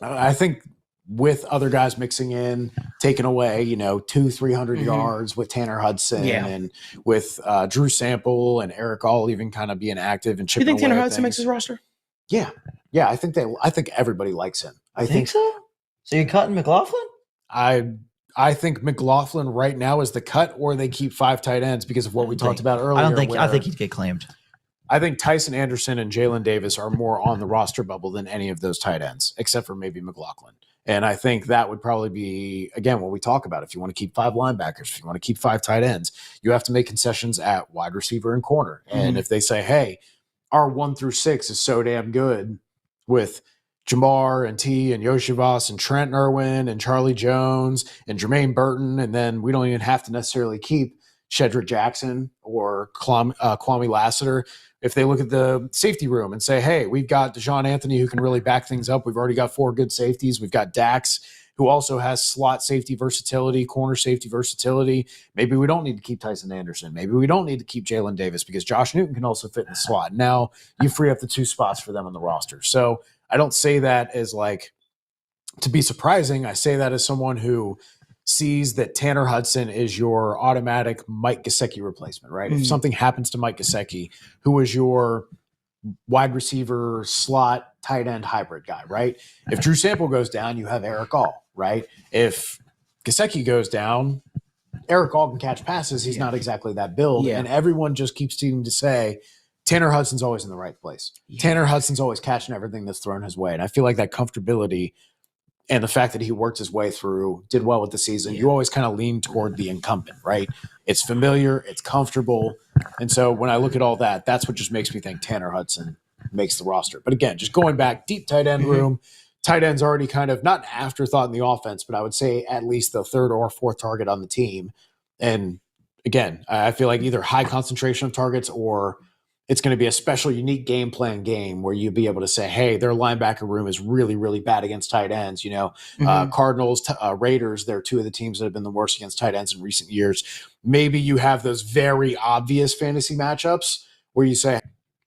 I think with other guys mixing in, taking away, 200-300 yards with Tanner Hudson and with Drew Sample and Eric All even kind of being active and chipping away. You think Tanner Hudson makes his roster? Yeah. I think everybody likes him. I think so. So you're cutting McLachlan? I think McLachlan right now is the cut, or they keep 5 tight ends because of what we talked about earlier. I think he'd get claimed. I think Tyson Anderson and Jalen Davis are more on the roster bubble than any of those tight ends, except for maybe McLachlan. And I think that would probably be, again, what we talk about. If you want to keep 5 linebackers, if you want to keep 5 tight ends, you have to make concessions at wide receiver and corner. And if they say, hey, our 1 through 6 is so damn good with Jamar and T and Yoshivas and Trent Irwin and Charlie Jones and Jermaine Burton, and then we don't even have to necessarily keep Shedrick Jackson or Kwame Lassiter. If they look at the safety room and say, hey, we've got Deshaun Anthony who can really back things up. We've already got 4 good safeties. We've got Dax who also has slot safety versatility, corner safety versatility. Maybe we don't need to keep Tyson Anderson. Maybe we don't need to keep Jalen Davis because Josh Newton can also fit in the slot. Now you free up the 2 spots for them on the roster. So I don't say that as like to be surprising. I say that as someone who sees that Tanner Hudson is your automatic Mike Gesicki replacement, right? If something happens to Mike Gesicki, who is your wide receiver slot tight end hybrid guy, right? If Drew Sample goes down, you have Eric All, right? If Gesicki goes down, Eric All can catch passes. He's not exactly that build. And everyone just keeps seeming to say, Tanner Hudson's always in the right place. Tanner Hudson's always catching everything that's thrown his way. And I feel like that comfortability and the fact that he worked his way through, did well with the season, you always kind of lean toward the incumbent, right? It's familiar, it's comfortable. And so when I look at all that, that's what just makes me think Tanner Hudson makes the roster. But again, just going back, deep tight end room, tight end's already kind of not an afterthought in the offense, but I would say at least the 3rd or 4th target on the team. And again, I feel like either high concentration of targets or it's going to be a special, unique game plan game where you'll be able to say, hey, their linebacker room is really, really bad against tight ends. Cardinals, Raiders, they're 2 of the teams that have been the worst against tight ends in recent years. Maybe you have those very obvious fantasy matchups where you say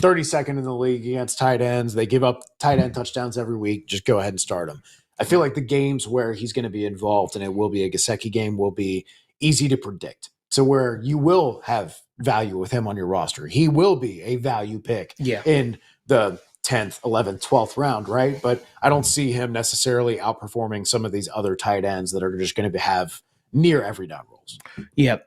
32nd in the league against tight ends. They give up tight end touchdowns every week. Just go ahead and start them. I feel like the games where he's going to be involved, and it will be a Gesicki game, will be easy to predict. So where you will have value with him on your roster. He will be a value pick in the 10th, 11th, 12th round, right? But I don't see him necessarily outperforming some of these other tight ends that are just going to have near every down roles. Yeah.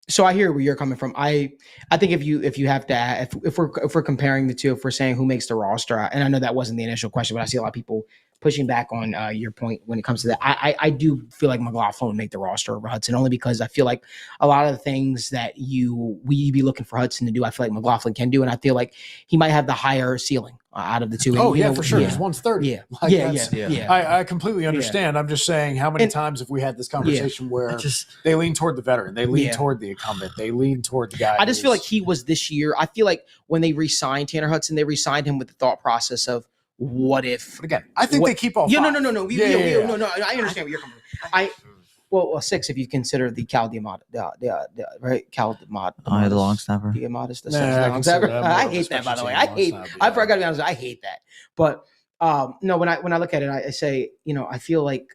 So I hear where you're coming from. I think if you have to, if we're comparing the two, if we're saying who makes the roster, and I know that wasn't the initial question, but I see a lot of people pushing back on your point when it comes to that. I do feel like McLachlan would make the roster over Hudson, only because I feel like a lot of the things that we be looking for Hudson to do, I feel like McLachlan can do, and I feel like he might have the higher ceiling out of the 2. Oh, for sure. He's 130. Yeah. I completely understand. I'm just saying, how many times have we had this conversation where they lean toward the veteran, they lean toward the incumbent, they lean toward the guy. I just feel like he was this year. I feel like when they re-signed Tanner Hudson, they re-signed him with the thought process of, what if? But again, I think they keep all 5. No. I understand what you're coming from. Well, 6 if you consider the Cal Diamond, right? Cal Diamond. Oh, the long snapper. Diamond, I hate that, by the way. I forgot to be honest. I hate that. But no, when I look at it, I say, I feel like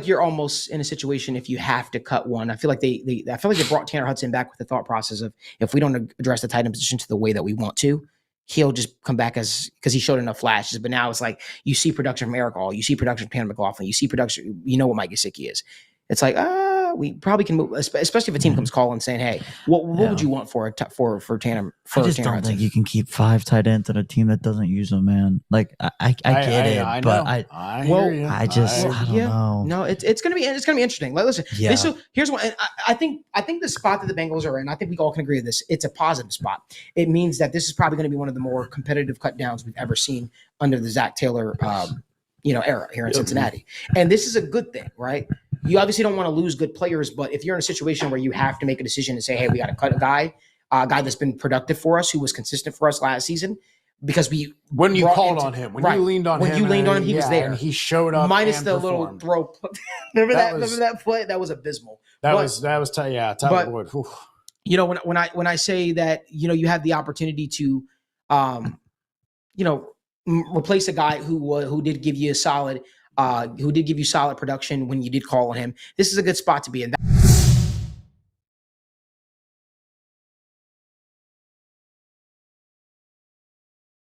you're almost in a situation if you have to cut one. I feel like they brought Tanner Hudson back with the thought process of, if we don't address the tight end position to the way that we want to, he'll just come back because he showed enough flashes. But now it's like you see production from Eric All, you see production from Tanner McLachlan, you see production, what Mike Gesicki is. It's like, we probably can move, especially if a team comes calling saying, hey, what would you want for Tanner? I just don't think you can keep 5 tight ends on a team that doesn't use them, man. Like I get it, I but I don't know. No, it's gonna be interesting. Like, listen, so here's what I think the spot that the Bengals are in, I think we all can agree on this. It's a positive spot. It means that this is probably going to be one of the more competitive cut downs we've ever seen under the Zach Taylor era here in Cincinnati. And this is a good thing, right? You obviously don't want to lose good players, but if you're in a situation where you have to make a decision and say, hey, we got to cut a guy that's been productive for us, who was consistent for us last season, because when you called on him, when you leaned on him, he was there. And he showed up. Minus the little throw. Remember that play? That was abysmal. That was Tyler Wood. When I say that, you have the opportunity to, replace a guy who did give you solid production when you did call on him. This is a good spot to be in.